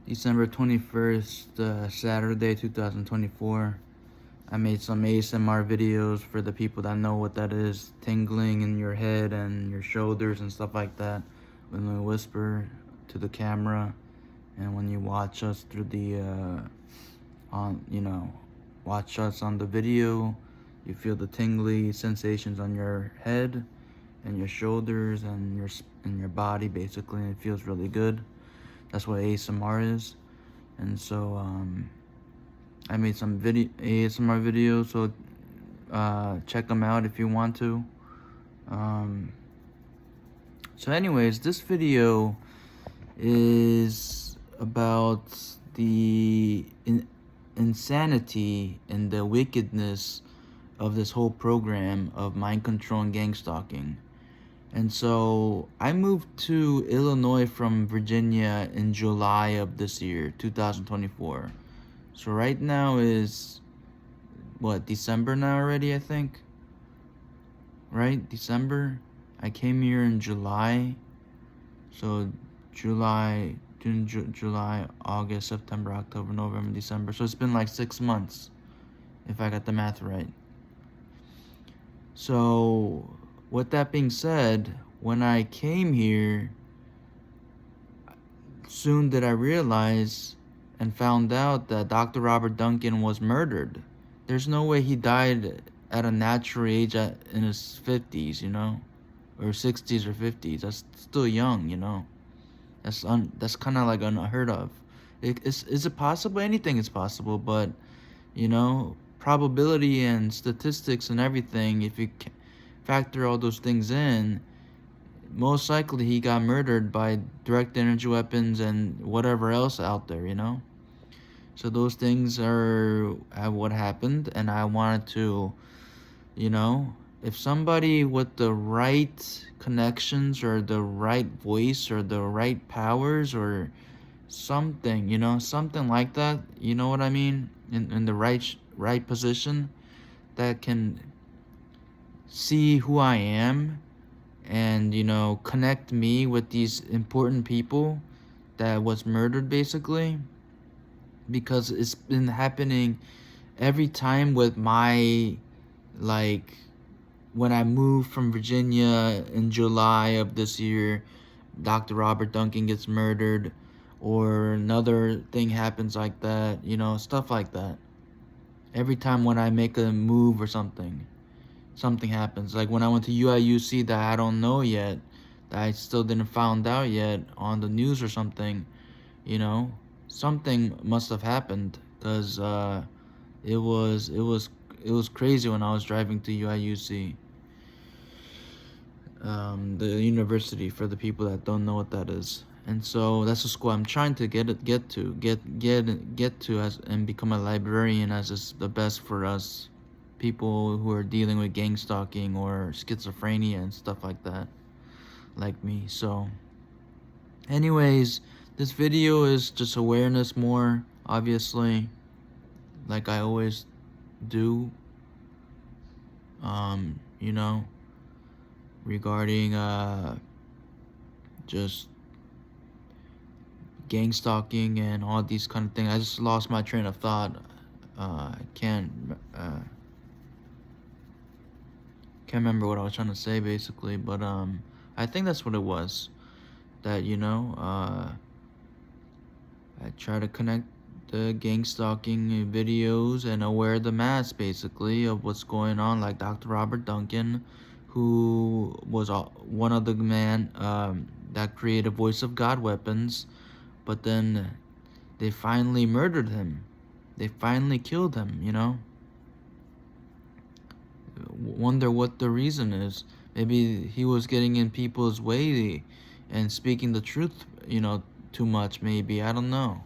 December 21st, Saturday, 2024. I made some ASMR videos for the people that know what that is. Tingling in your head and your shoulders and stuff like that. When we whisper to the camera and when you watch us through the, watch us on the video, you feel the tingly sensations on your head and your shoulders and your body basically, and it feels really good. That's what ASMR is. And so I made some ASMR videos, so check them out if you want to. So anyways, this video is about the insanity and the wickedness of this whole program of mind control and gang stalking. And so I moved to Illinois from Virginia in July of this year, 2024. So right now is, what, December now already, I think? Right? December? I came here in July. So July, June, July, August, September, October, November, December. So it's been like 6 months, if I got the math right. So with that being said, when I came here, soon did I realize and found out that Dr. Robert Duncan was murdered. There's no way he died at a natural age in his 50s, or 60s or 50s. That's still young. That's kind of like unheard of. Is it possible? Anything is possible, but probability and statistics and everything, if you factor all those things in, most likely he got murdered by direct energy weapons and whatever else out there, So those things are what happened, and I wanted to, if somebody with the right connections or the right voice or the right powers or something, something like that, you know what I mean, in the right position, that can see who I am and connect me with these important people that was murdered basically, because it's been happening every time with my, like, when I moved from Virginia in July of this year, Dr. Robert Duncan gets murdered, or another thing happens like that, stuff like that. Every time when I make a move or something happens. Like when I went to UIUC that I don't know yet, that I still didn't found out yet on the news or something, something must have happened, because it was crazy when I was driving to UIUC, the university, for the people that don't know what that is. And so that's the school I'm trying to get to as and become a librarian, as is the best for us people who are dealing with gang stalking or schizophrenia and stuff like that, like me. So anyways, this video is just awareness more, obviously, like I always do, regarding just gang stalking and all these kind of things. I just lost my train of thought. I can't remember what I was trying to say basically, but I think that's what it was. That I try to connect the gang stalking videos and aware the mass basically of what's going on, like Dr. Robert Duncan, who was one of the men that created Voice of God weapons, but then they finally murdered him. They finally killed him, Wonder what the reason is. Maybe he was getting in people's way and speaking the truth, too much, maybe. I don't know.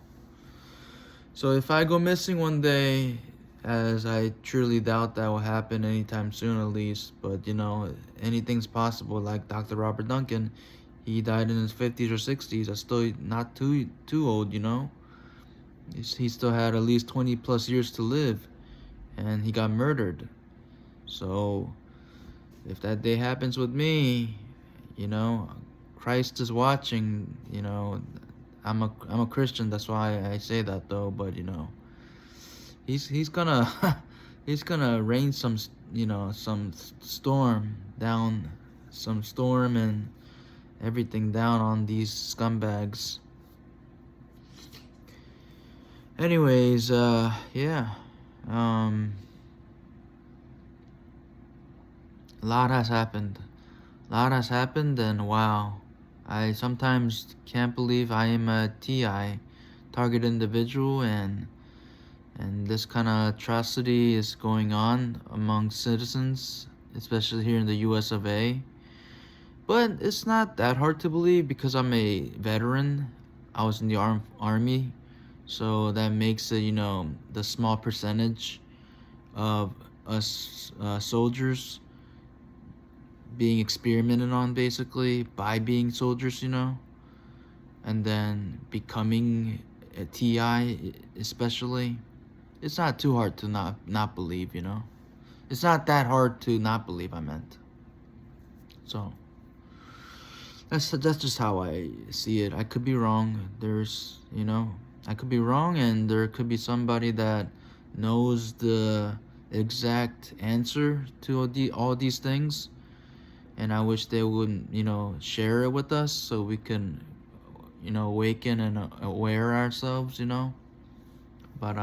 So if I go missing one day, as I truly doubt that will happen anytime soon at least, but anything's possible. Like Dr. Robert Duncan, he died in his 50s or 60s. That's still not too old, He still had at least 20 plus years to live, and he got murdered. So if that day happens with me, Christ is watching, I'm a Christian. That's why I say that though. But he's gonna he's gonna rain some some storm down, some storm and everything down on these scumbags. Anyways, yeah, um, a lot has happened. A lot has happened, and wow, I sometimes can't believe I am a TI, target individual, and this kind of atrocity is going on among citizens, especially here in the U.S. of A. But it's not that hard to believe because I'm a veteran. I was in the army, so that makes it, the small percentage of us soldiers being experimented on basically by being soldiers, and then becoming a TI, especially. It's not too hard to not believe, It's not that hard to not believe, I meant. So that's just how I see it. I could be wrong. I could be wrong, and there could be somebody that knows the exact answer to all these things, and I wish they would, share it with us so we can, awaken and aware ourselves, But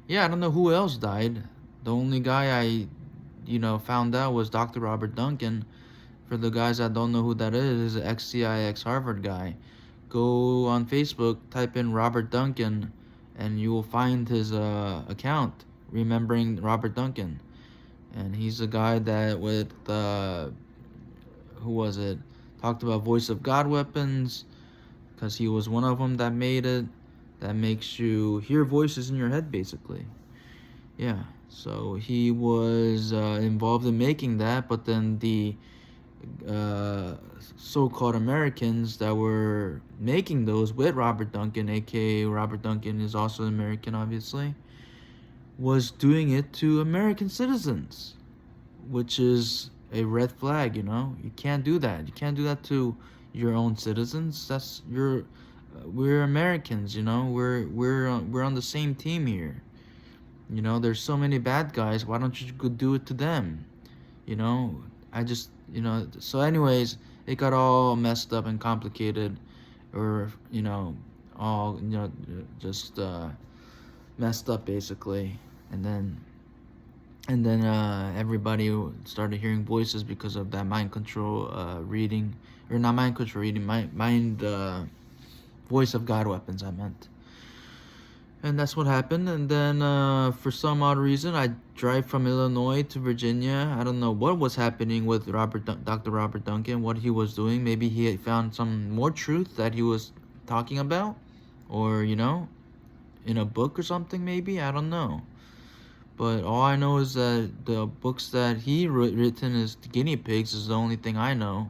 yeah, I don't know who else died. The only guy I, found out was Dr. Robert Duncan. For the guys that don't know who that is, he's an ex-CIA, ex-Harvard guy. Go on Facebook, type in Robert Duncan, and you will find his account, Remembering Robert Duncan. And he's a guy that with, who was it? Talked about Voice of God weapons, because he was one of them that made it. That makes you hear voices in your head, basically. Yeah, so he was involved in making that, but then the so-called Americans that were making those with Robert Duncan, aka Robert Duncan is also an American, obviously, was doing it to American citizens, which is a red flag. You can't do that. You can't do that to your own citizens. We're Americans. We're on the same team here. There's so many bad guys. Why don't you go do it to them? I just, so anyways, it got all messed up and complicated, or, all, just messed up basically. And then everybody started hearing voices because of that mind control reading, or not mind control reading, mind Voice of God weapons, I meant. And that's what happened. And then for some odd reason, I drive from Illinois to Virginia. I don't know what was happening with Dr. Robert Duncan, what he was doing. Maybe he had found some more truth that he was talking about, or in a book or something. Maybe, I don't know. But all I know is that the books that he written is Guinea Pigs is the only thing I know.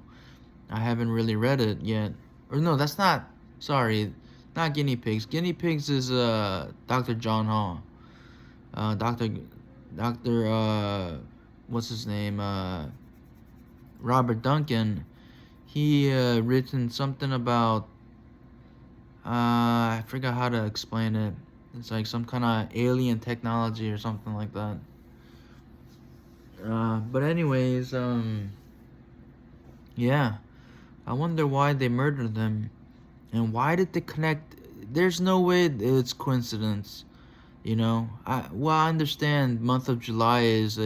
I haven't really read it yet. Or no, that's not. Sorry, not Guinea Pigs. Guinea Pigs is Dr. John Hall. Dr. What's his name? Robert Duncan. He written something about I forgot how to explain it. It's like some kind of alien technology or something like that. But anyways, yeah. I wonder why they murdered them. And why did they connect? There's no way it's coincidence, I understand month of July is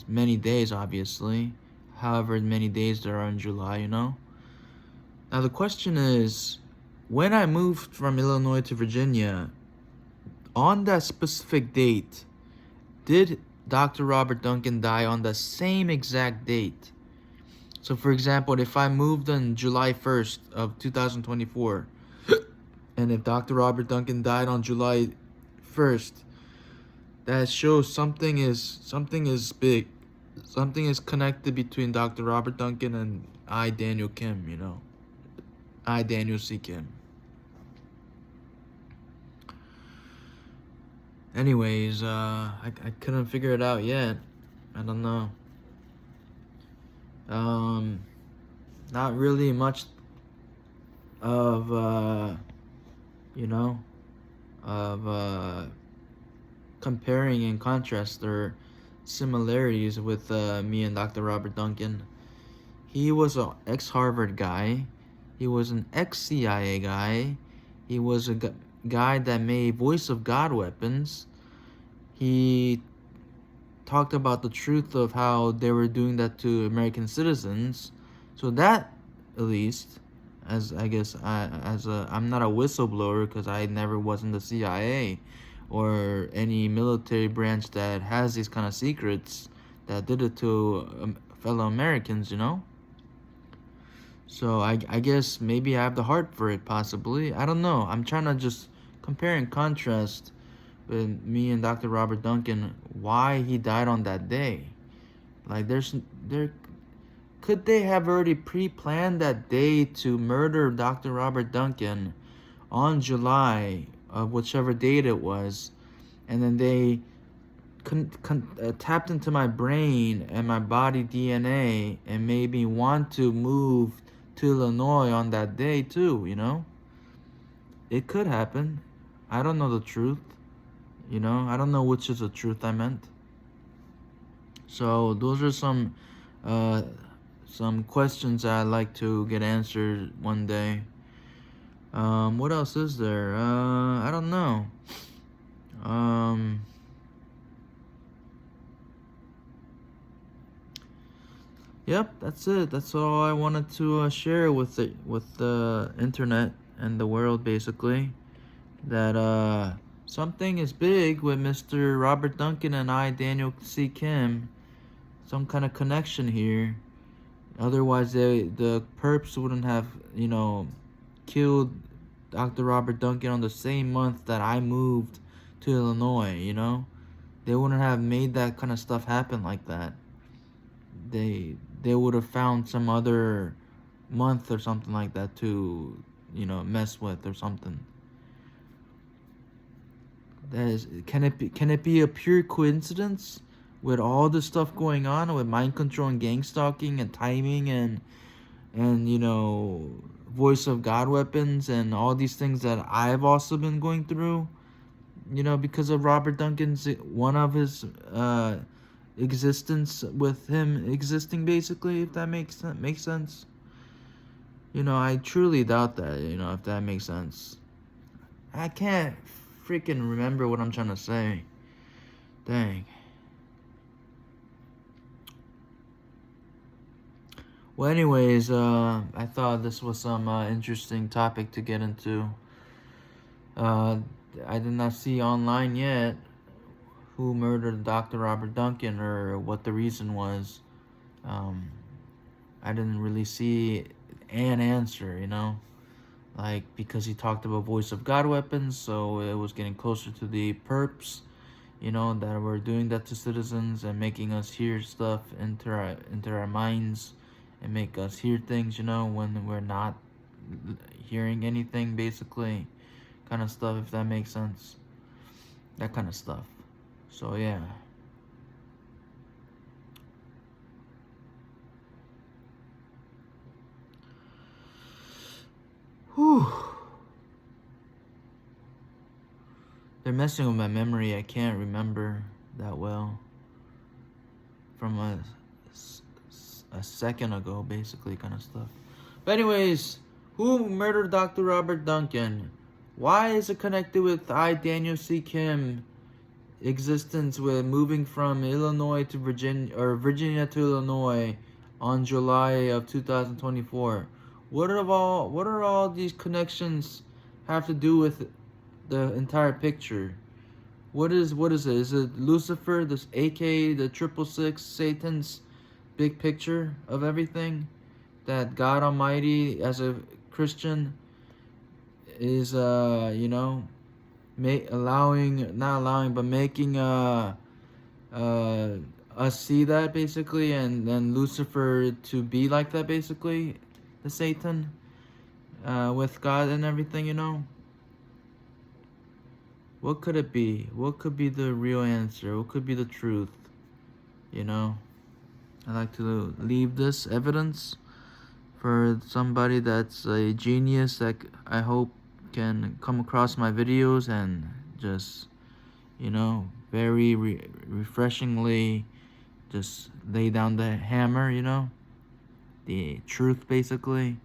many days, obviously. However many days there are in July, Now the question is, when I moved from Illinois to Virginia, on that specific date, did Dr. Robert Duncan die on the same exact date? So, for example, if I moved on July 1st of 2024, and if Dr. Robert Duncan died on July 1st, that shows something is big. Something is connected between Dr. Robert Duncan and I, Daniel Kim, I, Daniel C. Kim. Anyways, I couldn't figure it out yet. I don't know. Not really much of you know, of comparing and contrast their similarities with me and Dr. Robert Duncan. He was an ex-Harvard guy. He was an ex-CIA guy. He was a guy that made voice of God weapons. He talked about the truth of how they were doing that to American citizens. So that, at least, as I guess I'm not a whistleblower because I never was in the CIA or any military branch that has these kind of secrets that did it to fellow Americans, you know. So I guess maybe I have the heart for it, possibly. I don't know. I'm trying to just compare and contrast with me and Dr. Robert Duncan why he died on that day. Like there could they have already pre-planned that day to murder Dr. Robert Duncan on July of whichever date it was, and then they tapped into my brain and my body DNA and made me want to move to Illinois on that day too, you know? It could happen. I don't know the truth, you know? I don't know which is the truth I meant. So those are some questions that I'd like to get answered one day. What else is there? I don't know. Yep, that's it. That's all I wanted to share with the internet and the world, basically. That something is big with Mr. Robert Duncan and I, Daniel C. Kim. Some kind of connection here. Otherwise, the perps wouldn't have, you know, killed Dr. Robert Duncan on the same month that I moved to Illinois, you know? They wouldn't have made that kind of stuff happen like that. They would have found some other month or something like that to, you know, mess with or something. That is, can it be a pure coincidence with all this stuff going on with mind control and gang stalking and timing and you know, voice of God weapons and all these things that I've also been going through, you know, because of Robert Duncan's one of his existence with him existing, basically, if that makes sense. You know, I truly doubt that, you know, if that makes sense. I can't freaking remember what I'm trying to say. Dang. Well, anyways, I thought this was some interesting topic to get into. I did not see online yet who murdered Dr. Robert Duncan or what the reason was. I didn't really see an answer, you know, like because he talked about voice of God weapons, so it was getting closer to the perps, you know, that were doing that to citizens and making us hear stuff into our minds and make us hear things, you know, when we're not hearing anything, basically, kind of stuff, if that makes sense. That kind of stuff. So yeah. Whew. They're messing with my memory. I can't remember that well from a second ago, basically, kind of stuff. But anyways, who murdered Dr. Robert Duncan? Why is it connected with I, Daniel C. Kim, existence with moving from Illinois to Virginia, or Virginia to Illinois on July of 2024? What are all these connections have to do with the entire picture? What is it? Is it Lucifer, this AK, the 666, Satan's big picture of everything? That God Almighty, as a Christian, is you know, not allowing, but making us see that, basically, and then Lucifer to be like that, basically, the Satan, with God and everything, you know. What could it be? What could be the real answer? What could be the truth? You know, I like to leave this evidence for somebody that's a genius that I hope can come across my videos and just, very refreshingly just lay down the hammer, the truth basically,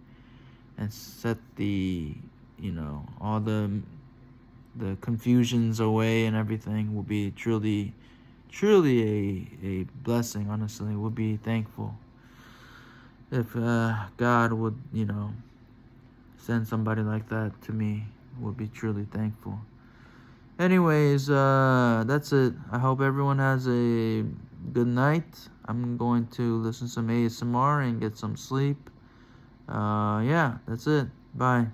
and set the, all the confusions away and everything will be truly, truly a blessing, honestly. We'll be thankful if God would, send somebody like that to me. We'll be truly thankful. Anyways, that's it. I hope everyone has a good night. I'm going to listen to some ASMR and get some sleep. Yeah, that's it. Bye.